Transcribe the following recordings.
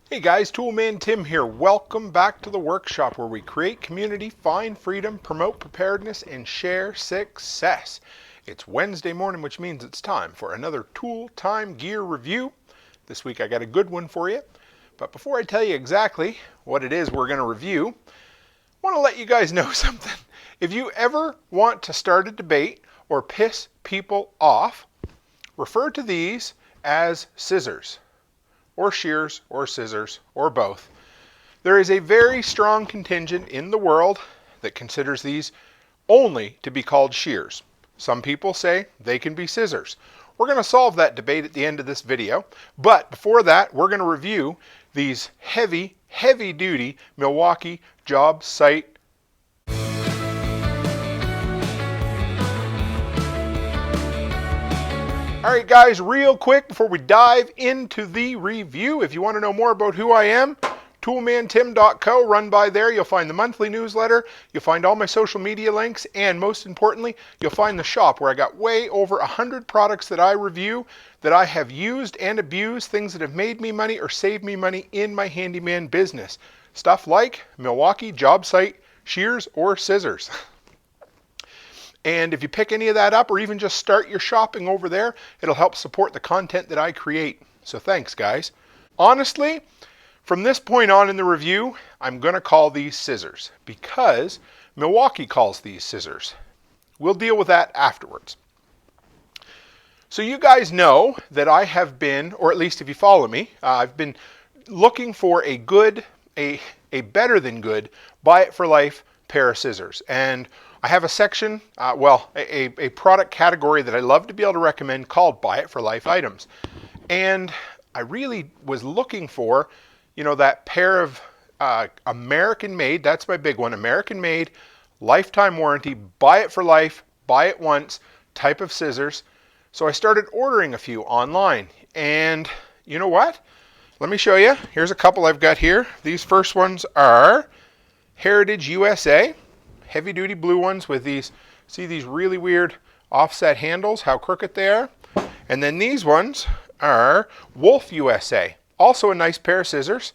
Hey guys, Toolman Tim here. Welcome back to the workshop where we create community, find freedom, promote preparedness, and share success. It's Wednesday morning, which means it's time for another Tool Time Gear review. This week I got a good one for you. But before I tell you exactly what it is we're going to review, I want to let you guys know something. If you ever want to start a debate or piss people off, refer to these as scissors, or shears, or scissors, or both. There is a very strong contingent in the world that considers these only to be called shears. Some people say they can be scissors. We're going to solve that debate at the end of this video, but before that, we're going to review these heavy duty Milwaukee job site. Alright guys, real quick before we dive into the review, if you want to know more about who I am, toolmantim.co, run by there. You'll find the monthly newsletter, you'll find all my social media links, and most importantly, you'll find the shop where I got way over 100 products that I review, that I have used and abused, things that have made me money or saved me money in my handyman business. Stuff like Milwaukee job site shears or scissors. And if you pick any of that up or even just start your shopping over there, it'll help support the content that I create. So thanks, guys. Honestly, from this point on in the review, I'm going to call these scissors because Milwaukee calls these scissors. We'll deal with that afterwards. So you guys know that I have been, or at least if you follow me, I've been looking for a better than good, buy it for life pair of scissors. And I have a section, a product category that I love to be able to recommend called Buy It for Life items. And I really was looking for, that pair of American made, that's my big one, American made, lifetime warranty, buy it for life, buy it once type of scissors. So I started ordering a few online. And you know what? Let me show you. Here's a couple I've got here. These first ones are Heritage USA. Heavy duty blue ones with these, see these really weird offset handles, how crooked they are. And then these ones are Wolf USA, also a nice pair of scissors.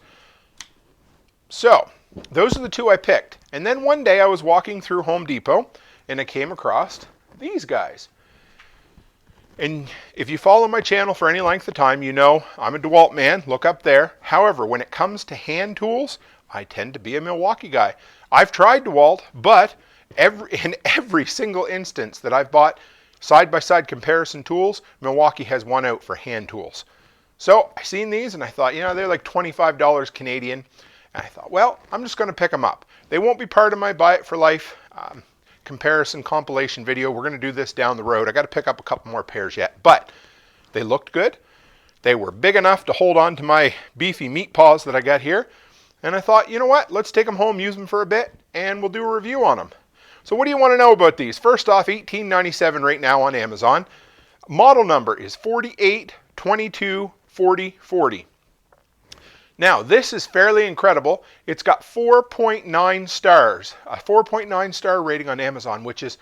So those are the two I picked. And then one day I was walking through Home Depot and I came across these guys. And if you follow my channel for any length of time, you know I'm a DeWalt man, look up there. However, when it comes to hand tools, I tend to be a Milwaukee guy. I've tried DeWalt, but in every single instance that I've bought side-by-side comparison tools, Milwaukee has won out for hand tools. So I seen these and I thought, they're like $25 Canadian. And I thought, well, I'm just going to pick them up. They won't be part of my Buy It for Life comparison compilation video. We're going to do this down the road. I got to pick up a couple more pairs yet, but they looked good. They were big enough to hold on to my beefy meat paws that I got here. And I thought, you know what, let's take them home, use them for a bit, and we'll do a review on them. So what do you want to know about these? First off, $18.97 right now on Amazon. Model number is 48224040. Now, this is fairly incredible. It's got 4.9 stars, a 4.9 star rating on Amazon, which is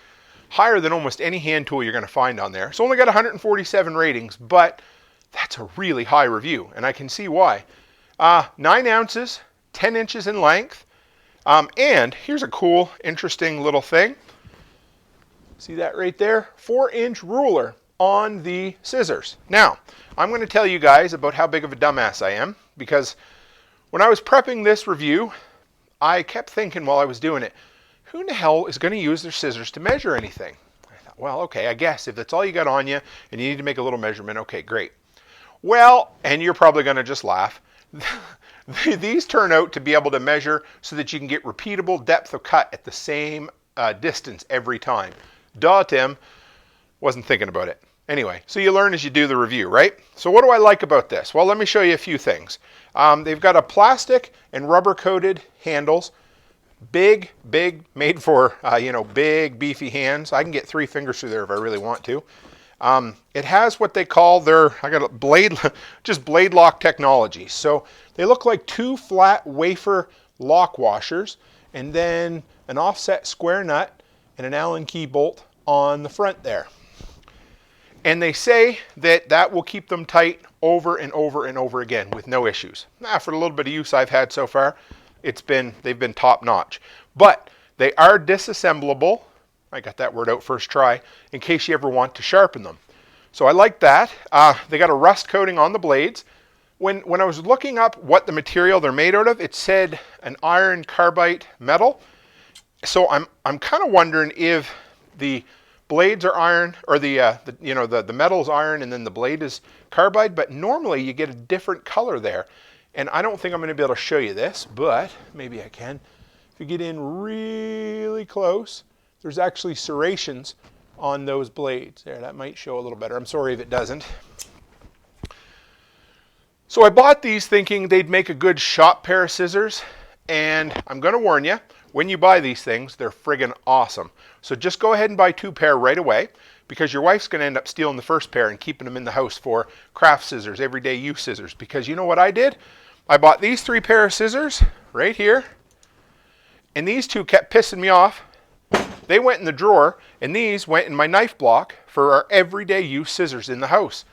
higher than almost any hand tool you're going to find on there. It's only got 147 ratings, but that's a really high review, and I can see why. 9 ounces. 10 inches in length, and here's a cool, interesting little thing. See that right there? 4-inch ruler on the scissors. Now, I'm going to tell you guys about how big of a dumbass I am, because when I was prepping this review, I kept thinking while I was doing it, who in the hell is going to use their scissors to measure anything? I thought, well, okay, I guess if that's all you got on you and you need to make a little measurement, okay, great. Well, and you're probably going to just laugh. These turn out to be able to measure so that you can get repeatable depth of cut at the same distance every time. Duh, Tim. Wasn't thinking about it. Anyway, so you learn as you do the review, right? So what do I like about this? Well, let me show you a few things. They've got a plastic and rubber coated handles. Big, made for, big, beefy hands. I can get 3 fingers through there if I really want to. It has what they call blade lock technology. So they look like 2 flat wafer lock washers and then an offset square nut and an Allen key bolt on the front there. And they say that that will keep them tight over and over and over again with no issues. For the little bit of use I've had so far, they've been top notch. But they are disassemblable. I got that word out first try, in case you ever want to sharpen them. So I like that. They got a rust coating on the blades. When I was looking up what the material they're made out of, it said an iron carbide metal. So I'm kind of wondering if the blades are iron, or the metal is iron and then the blade is carbide, but normally you get a different color there. And I don't think I'm going to be able to show you this, but maybe I can. If you get in really close, there's actually serrations on those blades. There, that might show a little better. I'm sorry if it doesn't. So I bought these thinking they'd make a good shop pair of scissors, and I'm going to warn you, when you buy these things, they're friggin' awesome. So just go ahead and buy 2 pair right away, because your wife's going to end up stealing the first pair and keeping them in the house for craft scissors, everyday use scissors. Because you know what I did? I bought these 3 pair of scissors right here, and these 2 kept pissing me off. They went in the drawer, and these went in my knife block for our everyday use scissors in the house.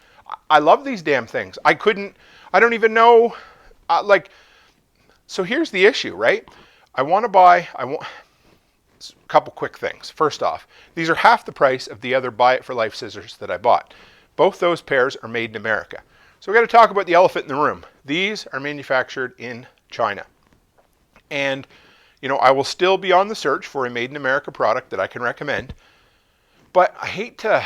I love these damn things. I don't even know, so here's the issue, right? I want a couple quick things. First off, these are half the price of the other Buy It for Life scissors that I bought. Both those pairs are made in America. So we got to talk about the elephant in the room. These are manufactured in China. And I will still be on the search for a made in America product that I can recommend. But I hate to,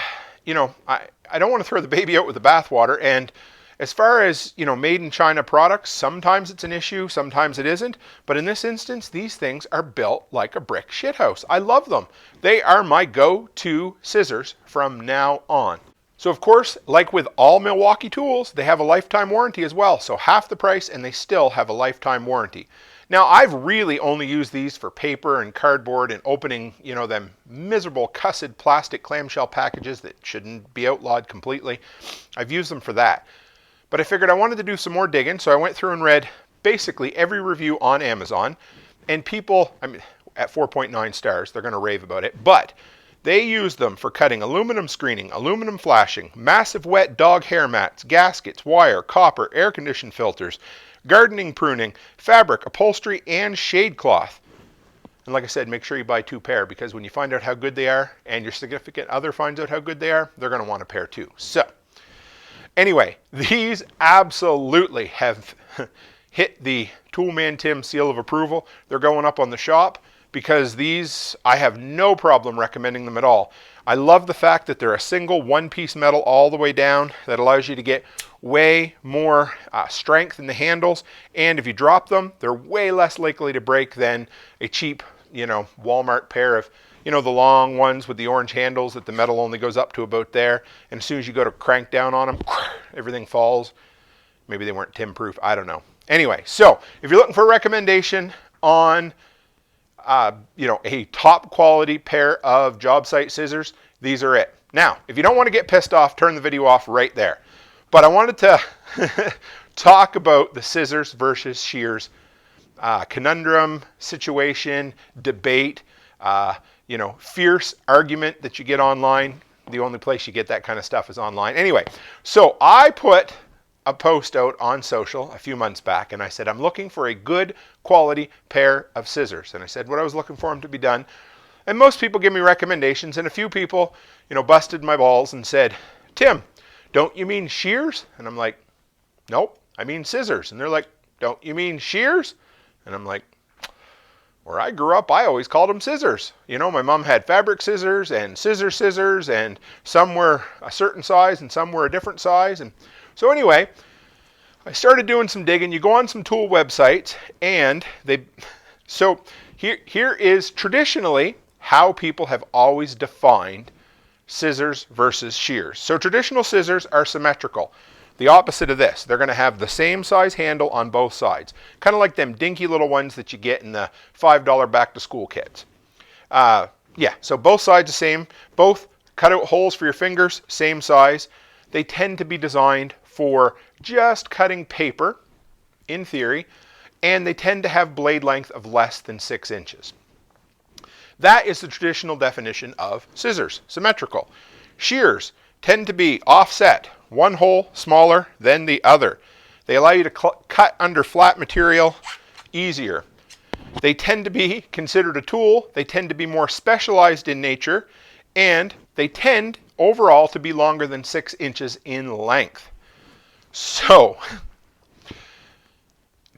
I don't want to throw the baby out with the bathwater. And as far as, made in China products, sometimes it's an issue, sometimes it isn't. But in this instance, these things are built like a brick shithouse. I love them. They are my go-to scissors from now on. So of course, like with all Milwaukee tools, they have a lifetime warranty as well. So half the price, and they still have a lifetime warranty. Now, I've really only used these for paper and cardboard and opening, them miserable cussed plastic clamshell packages that shouldn't be outlawed completely. I've used them for that. But I figured I wanted to do some more digging, so I went through and read basically every review on Amazon. And people, at 4.9 stars, they're going to rave about it. But they use them for cutting aluminum screening, aluminum flashing, massive wet dog hair mats, gaskets, wire, copper, air condition filters, gardening pruning, fabric, upholstery, and shade cloth. And like I said, make sure you buy 2 pair, because when you find out how good they are and your significant other finds out how good they are, they're going to want a pair too. So anyway, these absolutely have hit the Toolman Tim seal of approval. They're going up on the shop, because these, I have no problem recommending them at all. I love the fact that they're a single one-piece metal all the way down that allows you to get way more strength in the handles. And if you drop them, they're way less likely to break than a cheap, Walmart pair of, the long ones with the orange handles that the metal only goes up to about there. And as soon as you go to crank down on them, everything falls. Maybe they weren't Tim-proof. I don't know. Anyway, so if you're looking for a recommendation on a top quality pair of job site scissors, these are it. Now, if you don't want to get pissed off, turn the video off right there. But I wanted to talk about the scissors versus shears conundrum, situation, debate, fierce argument that you get online. The only place you get that kind of stuff is online. Anyway, so I put a post out on social a few months back, and I said, I'm looking for a good quality pair of scissors. And I said what I was looking for them to be done. And most people give me recommendations, and a few people, busted my balls and said, Tim, don't you mean shears? And I'm like, nope, I mean scissors. And they're like, don't you mean shears? And I'm like, where I grew up, I always called them scissors. My mom had fabric scissors and scissors, and some were a certain size and some were a different size. And so anyway, I started doing some digging. You go on some tool websites, and here is traditionally how people have always defined scissors versus shears. So traditional scissors are symmetrical. The opposite of this. They're going to have the same size handle on both sides. Kind of like them dinky little ones that you get in the $5 back to school kits. So both sides the same. Both cutout holes for your fingers, same size. They tend to be designed for just cutting paper, in theory, and they tend to have blade length of less than 6 inches. That is the traditional definition of scissors, symmetrical. Shears, tend to be offset, one hole smaller than the other. They allow you to cut under flat material easier. They tend to be considered a tool. They tend to be more specialized in nature, and they tend overall to be longer than 6 inches in length. So,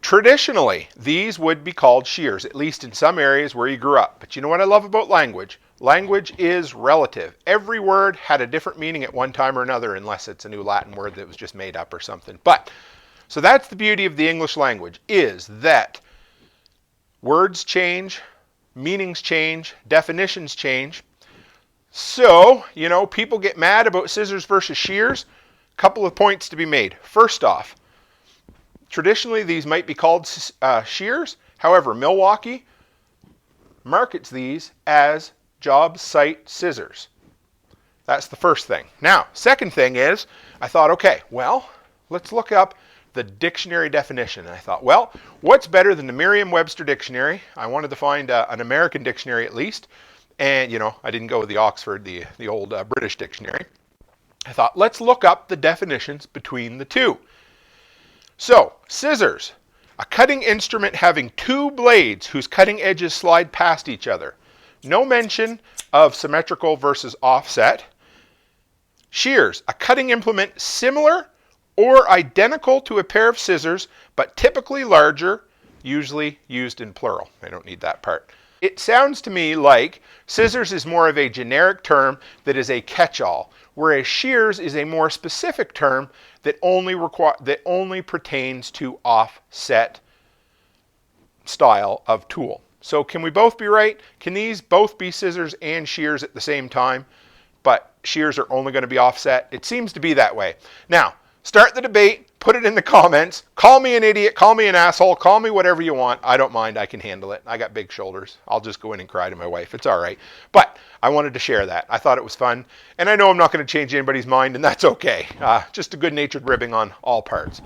traditionally, these would be called shears, at least in some areas where you grew up. But you know what I love about language? Language is relative. Every word had a different meaning at one time or another, unless it's a new Latin word that was just made up or something. But, so that's the beauty of the English language, is that words change, meanings change, definitions change. So, you know, people get mad about scissors versus shears. Couple of points to be made. First off, traditionally these might be called shears. However, Milwaukee markets these as job site scissors. That's the first thing. Now, second thing is, I thought, okay, well, let's look up the dictionary definition. And I thought, well, what's better than the Merriam-Webster dictionary? I wanted to find an American dictionary at least. And, you know, I didn't go with the Oxford, the old British dictionary. I thought, let's look up the definitions between the two. So, scissors, a cutting instrument having 2 blades whose cutting edges slide past each other. No mention of symmetrical versus offset. Shears, a cutting implement similar or identical to a pair of scissors, but typically larger, usually used in plural. I don't need that part. It sounds to me like scissors is more of a generic term that is a catch-all, whereas shears is a more specific term that only pertains to offset style of tool. So can we both be right? Can these both be scissors and shears at the same time? But shears are only going to be offset? It seems to be that way. Now, start the debate, put it in the comments, call me an idiot, call me an asshole, call me whatever you want. I don't mind, I can handle it. I got big shoulders. I'll just go in and cry to my wife. It's all right. But I wanted to share that. I thought it was fun. And I know I'm not going to change anybody's mind, and that's okay. Just a good-natured ribbing on all parts.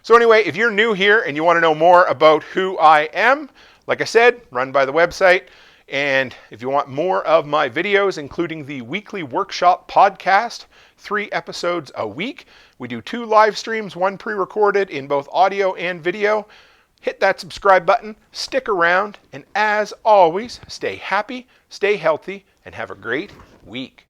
So anyway, if you're new here and you want to know more about who I am, like I said, run by the website. And if you want more of my videos, including the weekly workshop podcast, 3 episodes a week. We do 2 live streams, 1 pre-recorded in both audio and video. Hit that subscribe button, stick around, and as always, stay happy, stay healthy, and have a great week.